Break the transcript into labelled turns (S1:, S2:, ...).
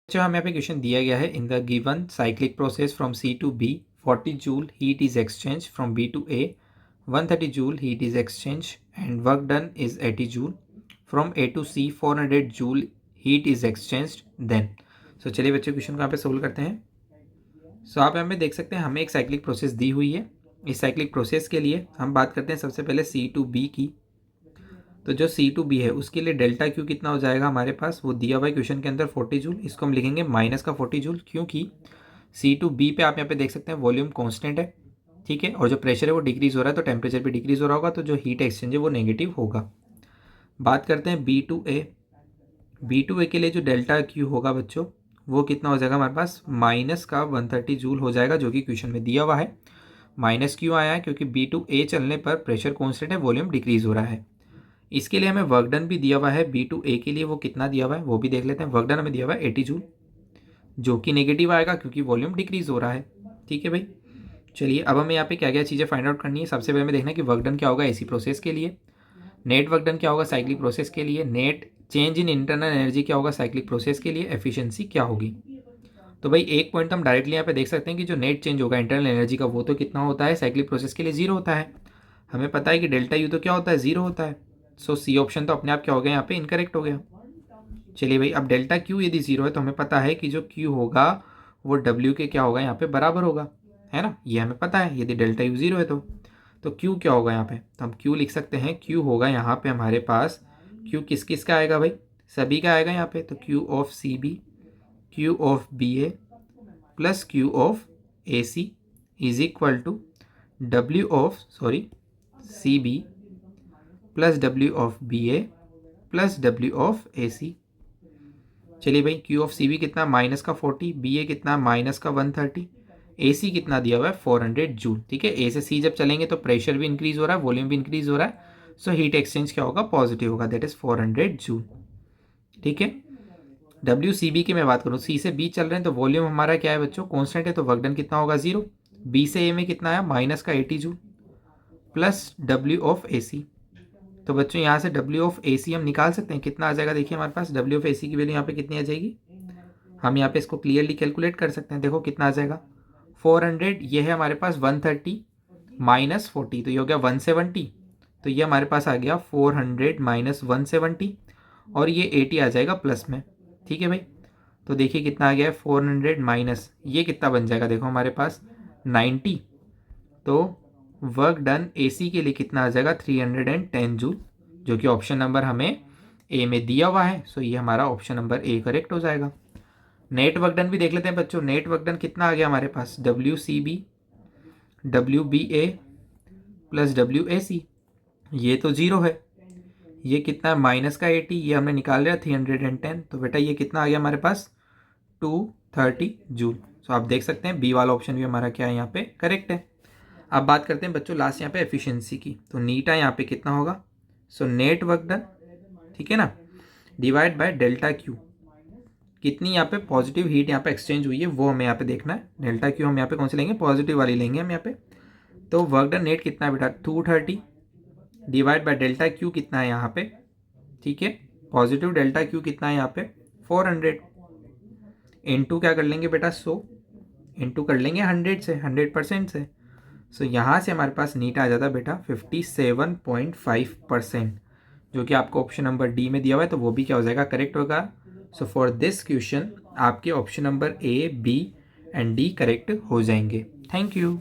S1: जो हमें यहाँ पे क्वेश्चन दिया गया है, in the given cyclic process from C to B 40 joule heat is exchange from B to A 130 joule heat is exchange and work done is 80 joule from A to C 400 joule heat is exchange then. So चलिए बच्चों question को यहाँ पे solve करते हैं। सो आप यहाँ पे देख सकते हैं हमें एक साइक्लिक प्रोसेस दी हुई है। इस साइक्लिक प्रोसेस के लिए हम बात करते हैं सबसे पहले सी टू बी की। तो जो सी टू बी है उसके लिए डेल्टा क्यू कितना हो जाएगा हमारे पास, वो दिया हुआ है क्वेश्चन के अंदर 40 जूल। इसको हम लिखेंगे माइनस का 40 जूल, क्योंकि सी टू बी पे आप यहाँ पे देख सकते हैं वॉल्यूम कांस्टेंट है, ठीक है, और जो प्रेशर है वो डिक्रीज हो रहा है, तो टेम्परेचर भी डिक्रीज हो रहा होगा, तो जो हीट एक्सचेंज है वो नेगेटिव होगा। बात करते हैं B to A. B to A के लिए जो डेल्टा क्यू होगा बच्चों, वो कितना हो जाएगा हमारे पास, माइनस का 130 जूल हो जाएगा, जो कि क्वेश्चन में दिया हुआ है। माइनस क्यों आया है, क्योंकि बी टू ए चलने पर प्रेशर कॉन्स्टेंट है, वॉल्यूम डिक्रीज हो रहा है। इसके लिए हमें वर्क डन भी दिया हुआ है बी टू ए के लिए, वो कितना दिया हुआ है वो भी देख लेते हैं। वर्क डन हमें दिया हुआ है 80 जूल, जो कि नेगेटिव आएगा क्योंकि वॉल्यूम डिक्रीज हो रहा है, ठीक है भाई। चलिए अब हमें यहाँ पे क्या क्या चीज़ें फाइंड आउट करनी है। सबसे पहले हमें देखना है कि वर्क डन क्या होगा एसी प्रोसेस के लिए, नेट वर्क डन क्या होगा साइक्लिक प्रोसेस के लिए, net change in internal energy क्या होगा साइक्लिक प्रोसेस के लिए, एफिशिएंसी क्या होगी। तो भाई एक पॉइंट हम डायरेक्टली यहाँ पे देख सकते हैं कि जो नेट चेंज होगा इंटरनल एनर्जी का, वो तो कितना होता है साइक्लिक प्रोसेस के लिए, जीरो होता है। हमें पता है कि डेल्टा यू तो क्या होता है, जीरो होता है। सो सी ऑप्शन तो अपने आप क्या हो गया यहाँ पे, इनकरेक्ट हो गया। चलिए भाई अब डेल्टा क्यू यदि जीरो है तो हमें पता है कि जो क्यू होगा वो डब्ल्यू के क्या होगा यहाँ पे बराबर होगा, है ना, ये हमें पता है यदि डेल्टा यू जीरो है तो क्यू क्या होगा यहाँ पे, तो हम क्यू लिख सकते हैं। क्यू होगा यहाँ पे हमारे पास, क्यू किस किस का आएगा भाई, सभी का आएगा यहाँ पे, तो Q of C B, Q of B A plus Q of A C is equal to W of C B plus W of B A plus W of A C. चलिए भाई क्यू ऑफ सी बी कितना, minus का 40, B ए कितना minus का 130, ए सी कितना दिया हुआ है 400 जूल, ठीक है। ए से सी जब चलेंगे तो प्रेशर भी इंक्रीज हो रहा है, वॉल्यूम भी इंक्रीज हो रहा है, सो हीट एक्सचेंज क्या होगा, पॉजिटिव होगा, दैट इज 400 जूल, ठीक है। डब्ल्यू सी बी की मैं बात करूँ, सी से बी चल रहे हैं तो वॉल्यूम हमारा क्या है बच्चों, कॉन्स्टेंट है, तो वर्क डन कितना होगा, जीरो। बी से ए में कितना आया, माइनस का 80 joule plus W of A सी। तो बच्चों यहाँ से डब्ल्यू ऑफ ए सी हम निकाल सकते हैं, कितना आ जाएगा, देखिए हमारे पास डब्ल्यू ऑफ ए सी की वैल्यू यहाँ पे कितनी आ जाएगी, हम यहाँ पे इसको क्लियरली कैलकुलेट कर सकते हैं। देखो कितना आ जाएगा 400, ये है हमारे पास 130 माइनस 40, तो ये हो गया 170, तो ये हमारे पास आ गया 400 माइनस 170, और ये 80 आ जाएगा प्लस में, ठीक है भाई। तो देखिए कितना आ गया है 400 माइनस, ये कितना बन जाएगा, देखो हमारे पास 90, तो वर्क डन एसी के लिए कितना आ जाएगा 310 जूल, जो कि ऑप्शन नंबर हमें ए में दिया हुआ है। सो ये हमारा ऑप्शन नंबर ए करेक्ट हो जाएगा। नेट वर्क डन भी देख लेते हैं बच्चों। नेट वर्क डन कितना आ गया हमारे पास, W C B W B A plus W A C, ये तो जीरो है, ये कितना है माइनस का 80, ये हमने निकाल लिया 310, तो बेटा ये कितना आ गया हमारे पास 230 जूल। सो आप देख सकते हैं बी वाला ऑप्शन भी हमारा क्या है यहाँ पे करेक्ट है। अब बात करते हैं बच्चों लास्ट यहाँ पे एफिशिएंसी की, तो नीटा यहाँ पे कितना होगा, सो नेट वर्क डन, ठीक है ना, डिवाइड बाय डेल्टा क्यू, कितनी यहाँ पे पॉजिटिव हीट यहाँ पे एक्सचेंज हुई है वो हमें यहाँ पे देखना है। डेल्टा क्यू हम यहाँ पे कौन सी लेंगे, पॉजिटिव वाली लेंगे हम यहाँ पे। तो वर्क डन नेट कितना है बेटा 230 डिवाइड बाय डेल्टा क्यू कितना है यहाँ पे, ठीक है, पॉजिटिव डेल्टा क्यू कितना है यहाँ पे 400, इंटू क्या कर लेंगे बेटा 100, इंटू कर लेंगे 100 से, 100% से। सो यहाँ से हमारे पास नीट आ जाता है बेटा 57.5%, जो कि आपको ऑप्शन नंबर डी में दिया हुआ है, तो वो भी क्या हो जाएगा करेक्ट होगा। सो फॉर दिस क्वेश्चन आपके option number A B and D correct हो जाएंगे। Thank you.